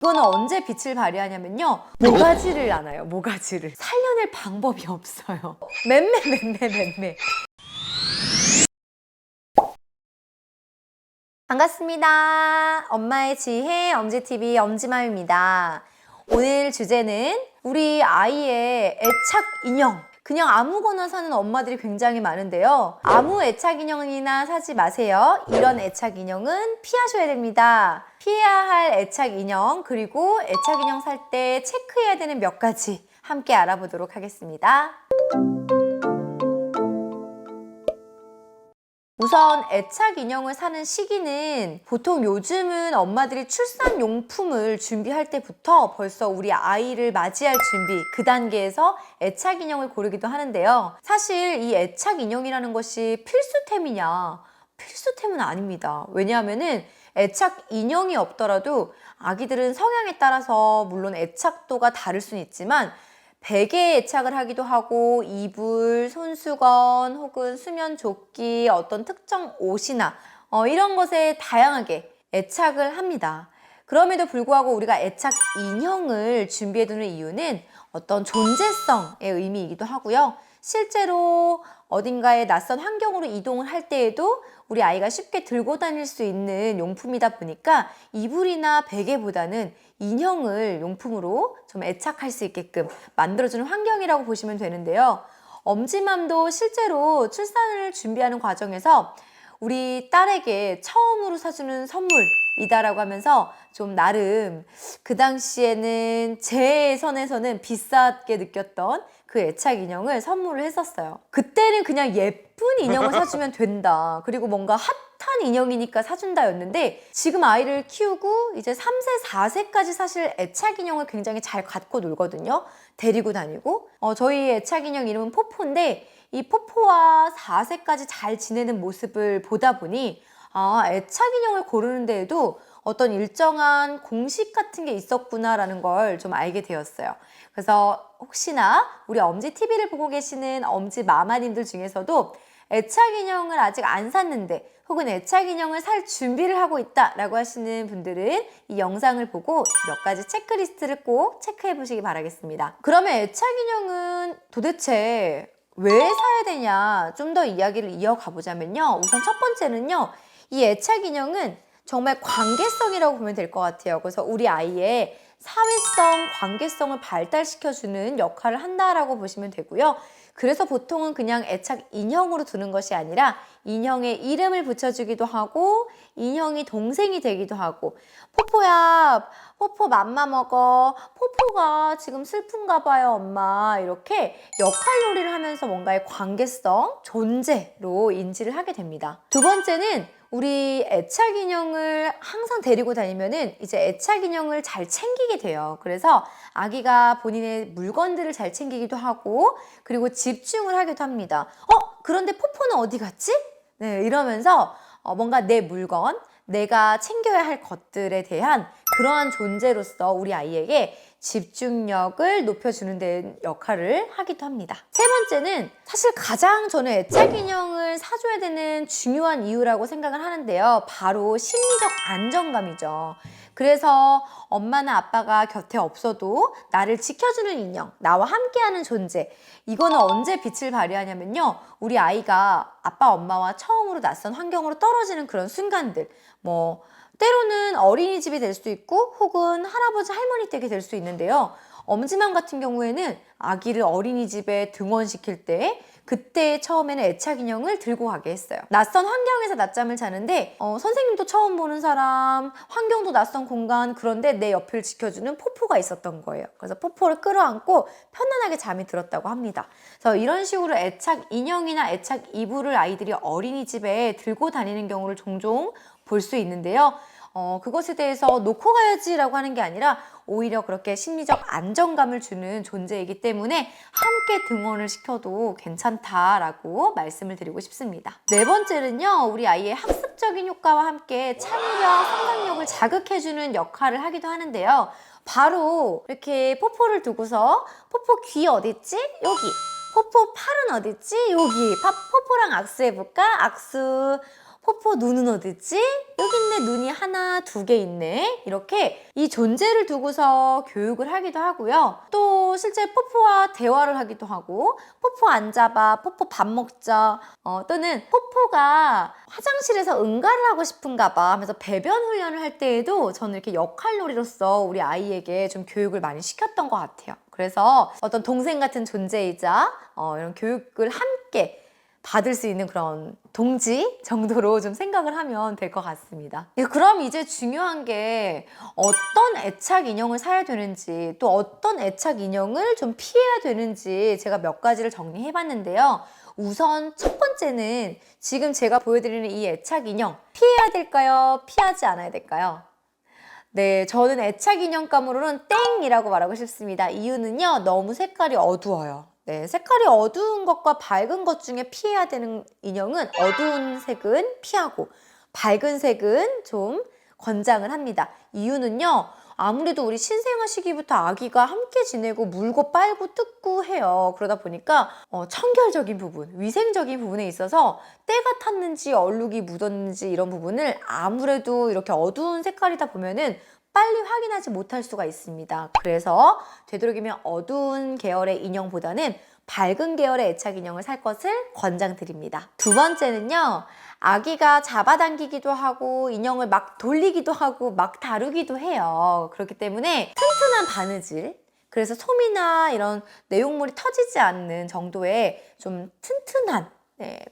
이거는 언제 빛을 발휘하냐면요. 모가지를 나눠요. 모가지를. 살려낼 방법이 없어요. 맴매. 반갑습니다. 엄마의 지혜 엄지TV 엄지맘입니다. 오늘 주제는 우리 아이의 애착 인형. 그냥 아무거나 사는 엄마들이 굉장히 많은데요. 아무 애착 인형이나 사지 마세요. 이런 애착 인형은 피하셔야 됩니다. 피해야 할 애착 인형, 그리고 애착 인형 살 때 체크해야 되는 몇 가지 함께 알아보도록 하겠습니다. 우선 애착 인형을 사는 시기는 보통 요즘은 엄마들이 출산용품을 준비할 때부터 벌써 우리 아이를 맞이할 준비, 그 단계에서 애착 인형을 고르기도 하는데요. 사실 이 애착 인형이라는 것이 필수템이냐? 필수템은 아닙니다. 왜냐하면은 애착 인형이 없더라도 아기들은 성향에 따라서 물론 애착도가 다를 수는 있지만 베개에 애착을 하기도 하고 이불, 손수건 혹은 수면 조끼, 어떤 특정 옷이나 이런 것에 다양하게 애착을 합니다. 그럼에도 불구하고 우리가 애착 인형을 준비해 두는 이유는 어떤 존재성의 의미이기도 하고요. 실제로 어딘가에 낯선 환경으로 이동을 할 때에도 우리 아이가 쉽게 들고 다닐 수 있는 용품이다 보니까 이불이나 베개보다는 인형을 용품으로 좀 애착할 수 있게끔 만들어주는 환경이라고 보시면 되는데요. 엄지맘도 실제로 출산을 준비하는 과정에서 우리 딸에게 처음으로 사주는 선물이다라고 하면서 좀 나름 그 당시에는 제 선에서는 비싸게 느꼈던 그 애착 인형을 선물을 했었어요. 그때는 그냥 예쁜 인형을 사주면 된다. 그리고 뭔가 핫한 인형이니까 사준다였는데 지금 아이를 키우고 이제 3세, 4세까지 사실 애착 인형을 굉장히 잘 갖고 놀거든요. 데리고 다니고. 저희 애착 인형 이름은 포포인데 이 포포와 4세까지 잘 지내는 모습을 보다 보니 애착 인형을 고르는 데에도 어떤 일정한 공식 같은 게 있었구나라는 걸 좀 알게 되었어요. 그래서 혹시나 우리 엄지TV를 보고 계시는 엄지 마마님들 중에서도 애착 인형을 아직 안 샀는데 혹은 애착 인형을 살 준비를 하고 있다라고 하시는 분들은 이 영상을 보고 몇 가지 체크리스트를 꼭 체크해 보시기 바라겠습니다. 그러면 애착 인형은 도대체 왜 사야 되냐, 좀 더 이야기를 이어가 보자면요. 우선 첫 번째는요. 이 애착 인형은 정말 관계성이라고 보면 될 것 같아요. 그래서 우리 아이의 사회성, 관계성을 발달시켜주는 역할을 한다라고 보시면 되고요. 그래서 보통은 그냥 애착 인형으로 두는 것이 아니라 인형의 이름을 붙여주기도 하고 인형이 동생이 되기도 하고 포포야, 포포 맘마 먹어, 포포가 지금 슬픈가 봐요 엄마, 이렇게 역할놀이를 하면서 뭔가의 관계성, 존재로 인지를 하게 됩니다. 두 번째는 우리 애착 인형을 항상 데리고 다니면은 이제 애착 인형을 잘 챙기게 돼요. 그래서 아기가 본인의 물건들을 잘 챙기기도 하고 그리고 집중을 하기도 합니다. 그런데 포포는 어디 갔지? 네, 이러면서 뭔가 내 물건, 내가 챙겨야 할 것들에 대한 그러한 존재로서 우리 아이에게 집중력을 높여주는 데 역할을 하기도 합니다. 세 번째는 사실 가장 저는 애착 인형을 사줘야 되는 중요한 이유라고 생각을 하는데요. 바로 심리적 안정감이죠. 그래서 엄마나 아빠가 곁에 없어도 나를 지켜주는 인형, 나와 함께하는 존재, 이거는 언제 빛을 발휘하냐면요. 우리 아이가 아빠 엄마와 처음으로 낯선 환경으로 떨어지는 그런 순간들, 때로는 어린이집이 될 수도 있고 혹은 할아버지 할머니 댁이 될 수 있는데요. 엄지맘 같은 경우에는 아기를 어린이집에 등원시킬 때 그때 처음에는 애착 인형을 들고 가게 했어요. 낯선 환경에서 낮잠을 자는데 선생님도 처음 보는 사람, 환경도 낯선 공간, 그런데 내 옆을 지켜주는 포포가 있었던 거예요. 그래서 포포를 끌어안고 편안하게 잠이 들었다고 합니다. 그래서 이런 식으로 애착 인형이나 애착 이불을 아이들이 어린이집에 들고 다니는 경우를 종종 볼 수 있는데요. 그것에 대해서 놓고 가야지라고 하는 게 아니라 오히려 그렇게 심리적 안정감을 주는 존재이기 때문에 함께 등원을 시켜도 괜찮다라고 말씀을 드리고 싶습니다. 네 번째는요. 우리 아이의 학습적인 효과와 함께 창의력, 상상력을 자극해주는 역할을 하기도 하는데요. 바로 이렇게 포포를 두고서 포포 귀 어딨지? 여기. 포포 팔은 어딨지? 여기. 포포랑 악수해볼까? 악수. 포포 눈은 어딨지? 여기 있네. 눈이 하나, 두 개 있네. 이렇게 이 존재를 두고서 교육을 하기도 하고요. 또 실제 포포와 대화를 하기도 하고 포포 앉아봐, 포포 밥 먹자, 또는 포포가 화장실에서 응가를 하고 싶은가 봐 하면서 배변 훈련을 할 때에도 저는 이렇게 역할놀이로서 우리 아이에게 좀 교육을 많이 시켰던 것 같아요. 그래서 어떤 동생 같은 존재이자 이런 교육을 함께 받을 수 있는 그런 동지 정도로 좀 생각을 하면 될 것 같습니다. 그럼 이제 중요한 게 어떤 애착 인형을 사야 되는지, 또 어떤 애착 인형을 좀 피해야 되는지 제가 몇 가지를 정리해 봤는데요. 우선 첫 번째는 지금 제가 보여드리는 이 애착 인형 피해야 될까요? 피하지 않아야 될까요? 네, 저는 애착 인형감으로는 땡이라고 말하고 싶습니다. 이유는요, 너무 색깔이 어두워요. 네, 색깔이 어두운 것과 밝은 것 중에 피해야 되는 인형은 어두운 색은 피하고 밝은 색은 좀 권장을 합니다. 이유는요, 아무래도 우리 신생아 시기부터 아기가 함께 지내고 물고 빨고 뜯고 해요. 그러다 보니까 청결적인 부분, 위생적인 부분에 있어서 때가 탔는지 얼룩이 묻었는지 이런 부분을 아무래도 이렇게 어두운 색깔이다 보면은 빨리 확인하지 못할 수가 있습니다. 그래서 되도록이면 어두운 계열의 인형보다는 밝은 계열의 애착 인형을 살 것을 권장드립니다. 두 번째는요, 아기가 잡아당기기도 하고 인형을 막 돌리기도 하고 막 다루기도 해요. 그렇기 때문에 튼튼한 바느질, 그래서 솜이나 이런 내용물이 터지지 않는 정도의 좀 튼튼한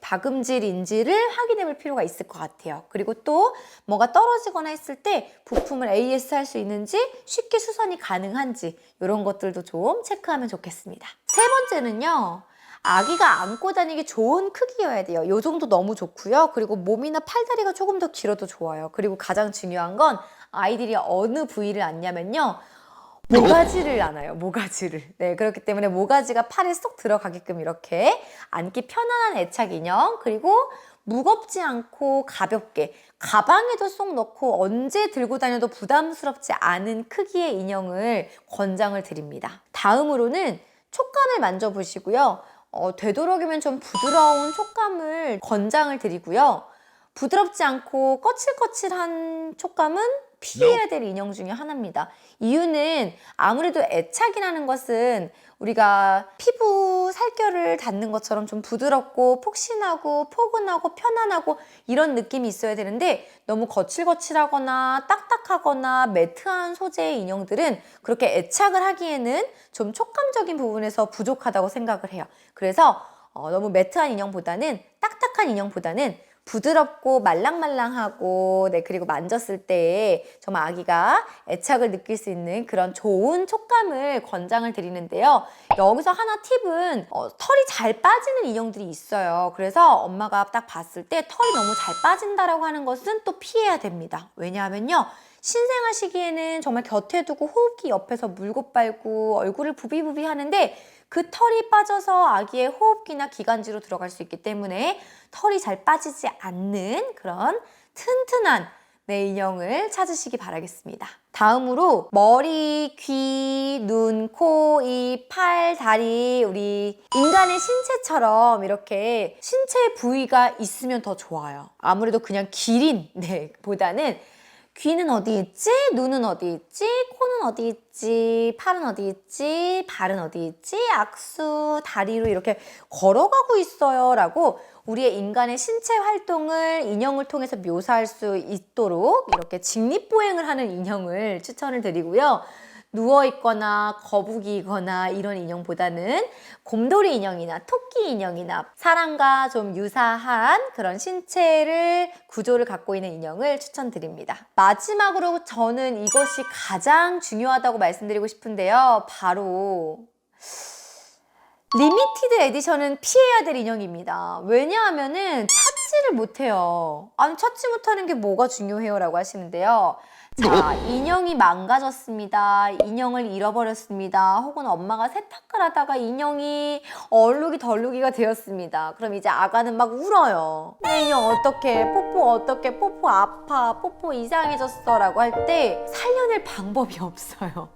박음질인지를 확인해 볼 필요가 있을 것 같아요. 그리고 또 뭐가 떨어지거나 했을 때 부품을 AS 할 수 있는지, 쉽게 수선이 가능한지 이런 것들도 좀 체크하면 좋겠습니다. 세 번째는요, 아기가 안고 다니기 좋은 크기여야 돼요. 이 정도 너무 좋고요. 그리고 몸이나 팔다리가 조금 더 길어도 좋아요. 그리고 가장 중요한 건 아이들이 어느 부위를 안냐면요, 모가지를 안아요. 모가지를. 네, 그렇기 때문에 모가지가 팔에 쏙 들어가게끔 이렇게 앉기 편안한 애착 인형, 그리고 무겁지 않고 가볍게 가방에도 쏙 넣고 언제 들고 다녀도 부담스럽지 않은 크기의 인형을 권장을 드립니다. 다음으로는 촉감을 만져보시고요. 되도록이면 좀 부드러운 촉감을 권장을 드리고요. 부드럽지 않고 거칠거칠한 촉감은 피해야 될 인형 중에 하나입니다. 이유는 아무래도 애착이라는 것은 우리가 피부 살결을 닿는 것처럼 좀 부드럽고 폭신하고 포근하고 편안하고 이런 느낌이 있어야 되는데, 너무 거칠거칠하거나 딱딱하거나 매트한 소재의 인형들은 그렇게 애착을 하기에는 좀 촉감적인 부분에서 부족하다고 생각을 해요. 그래서 너무 매트한 인형보다는, 딱딱한 인형보다는 부드럽고 말랑말랑하고, 그리고 만졌을 때 정말 아기가 애착을 느낄 수 있는 그런 좋은 촉감을 권장을 드리는데요. 여기서 하나 팁은 털이 잘 빠지는 인형들이 있어요. 그래서 엄마가 딱 봤을 때 털이 너무 잘 빠진다라고 하는 것은 또 피해야 됩니다. 왜냐하면요, 신생아 시기에는 정말 곁에 두고 호흡기 옆에서 물고 빨고 얼굴을 부비부비 하는데 그 털이 빠져서 아기의 호흡기나 기관지로 들어갈 수 있기 때문에 털이 잘 빠지지 않는 그런 튼튼한 인형을 찾으시기 바라겠습니다. 다음으로 머리, 귀, 눈, 코, 입, 팔, 다리, 우리 인간의 신체처럼 이렇게 신체 부위가 있으면 더 좋아요. 아무래도 그냥 기린 보다는 귀는 어디 있지? 눈은 어디 있지? 코는 어디 있지? 팔은 어디 있지? 발은 어디 있지? 악수, 다리로 이렇게 걸어가고 있어요 라고 우리의 인간의 신체 활동을 인형을 통해서 묘사할 수 있도록 이렇게 직립보행을 하는 인형을 추천을 드리고요. 누워있거나 거북이거나 이런 인형보다는 곰돌이 인형이나 토끼 인형이나 사람과 좀 유사한 그런 신체를 구조를 갖고 있는 인형을 추천드립니다. 마지막으로 저는 이것이 가장 중요하다고 말씀드리고 싶은데요. 바로 리미티드 에디션은 피해야 될 인형입니다. 왜냐하면은 찾지를 못해요. 아니, 찾지 못하는 게 뭐가 중요해요? 라고 하시는데요. 자, 인형이 망가졌습니다. 인형을 잃어버렸습니다. 혹은 엄마가 세탁을 하다가 인형이 얼룩이 덜룩이가 되었습니다. 그럼 이제 아가는 막 울어요. 내 인형 어떡해? 포포 어떡해? 포포 아파? 포포 이상해졌어? 라고 할 때 살려낼 방법이 없어요.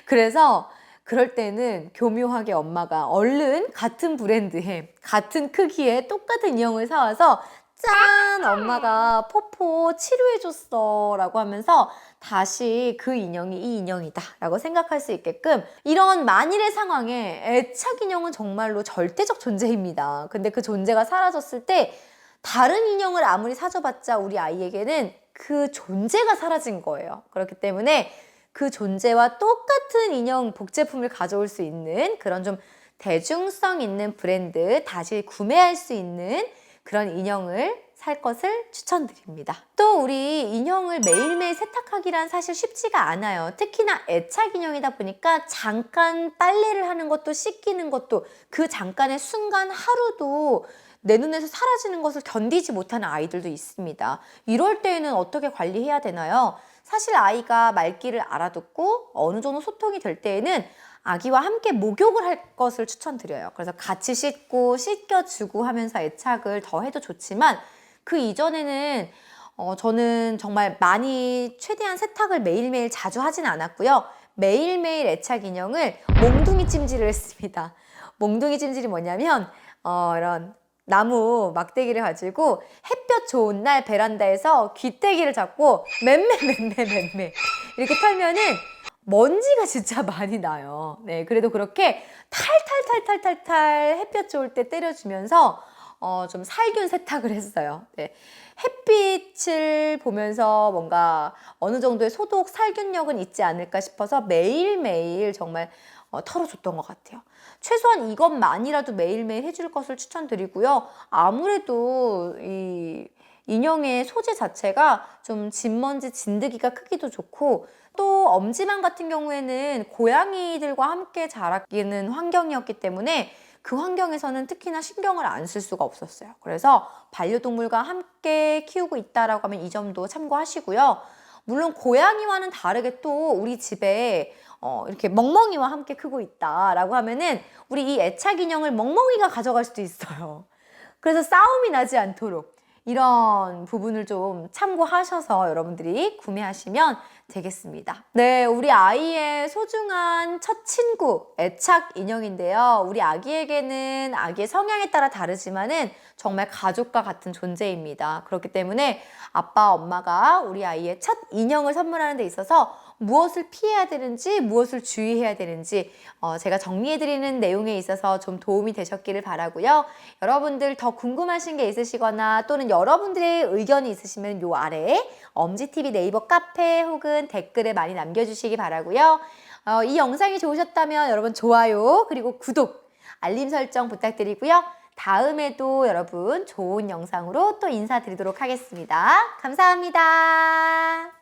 그래서 그럴 때는 교묘하게 엄마가 얼른 같은 브랜드의 같은 크기의 똑같은 인형을 사와서 짠! 엄마가 포포 치료해줬어 라고 하면서 다시 그 인형이 이 인형이다 라고 생각할 수 있게끔 이런 만일의 상황에 애착 인형은 정말로 절대적 존재입니다. 근데 그 존재가 사라졌을 때 다른 인형을 아무리 사줘봤자 우리 아이에게는 그 존재가 사라진 거예요. 그렇기 때문에 그 존재와 똑같은 인형 복제품을 가져올 수 있는 그런 좀 대중성 있는 브랜드, 다시 구매할 수 있는 그런 인형을 살 것을 추천드립니다. 또 우리 인형을 매일매일 세탁하기란 사실 쉽지가 않아요. 특히나 애착 인형이다 보니까 잠깐 빨래를 하는 것도 씻기는 것도 그 잠깐의 순간 하루도 내 눈에서 사라지는 것을 견디지 못하는 아이들도 있습니다. 이럴 때에는 어떻게 관리해야 되나요? 사실 아이가 말귀를 알아듣고 어느 정도 소통이 될 때에는 아기와 함께 목욕을 할 것을 추천드려요. 그래서 같이 씻고 씻겨주고 하면서 애착을 더 해도 좋지만 그 이전에는 저는 정말 많이 최대한 세탁을 매일매일 자주 하진 않았고요. 매일매일 애착 인형을 몽둥이 찜질을 했습니다. 몽둥이 찜질이 뭐냐면 이런 나무 막대기를 가지고 햇볕 좋은 날 베란다에서 귀때기를 잡고 맴매 이렇게 털면은 먼지가 진짜 많이 나요. 네, 그래도 그렇게 탈탈탈탈탈탈 햇볕 좋을 때 때려주면서 좀 살균 세탁을 했어요. 네, 햇빛을 보면서 뭔가 어느 정도의 소독 살균력은 있지 않을까 싶어서 매일매일 정말 털어줬던 것 같아요. 최소한 이것만이라도 매일매일 해줄 것을 추천드리고요. 아무래도 이 인형의 소재 자체가 좀 진먼지 진드기가 크기도 좋고 또 엄지만 같은 경우에는 고양이들과 함께 자라기는 환경이었기 때문에 그 환경에서는 특히나 신경을 안 쓸 수가 없었어요. 그래서 반려동물과 함께 키우고 있다라고 하면 이 점도 참고하시고요. 물론 고양이와는 다르게 또 우리 집에 이렇게 멍멍이와 함께 크고 있다라고 하면은 우리 이 애착 인형을 멍멍이가 가져갈 수도 있어요. 그래서 싸움이 나지 않도록 이런 부분을 좀 참고하셔서 여러분들이 구매하시면 되겠습니다. 네, 우리 아이의 소중한 첫 친구, 애착 인형인데요. 우리 아기에게는 아기의 성향에 따라 다르지만은 정말 가족과 같은 존재입니다. 그렇기 때문에 아빠, 엄마가 우리 아이의 첫 인형을 선물하는 데 있어서 무엇을 피해야 되는지, 무엇을 주의해야 되는지 제가 정리해드리는 내용에 있어서 좀 도움이 되셨기를 바라고요. 여러분들 더 궁금하신 게 있으시거나 또는 여러분들의 의견이 있으시면 요 아래에 엄지TV 네이버 카페 혹은 댓글에 많이 남겨주시기 바라고요. 이 영상이 좋으셨다면 여러분 좋아요 그리고 구독, 알림 설정 부탁드리고요. 다음에도 여러분 좋은 영상으로 또 인사드리도록 하겠습니다. 감사합니다.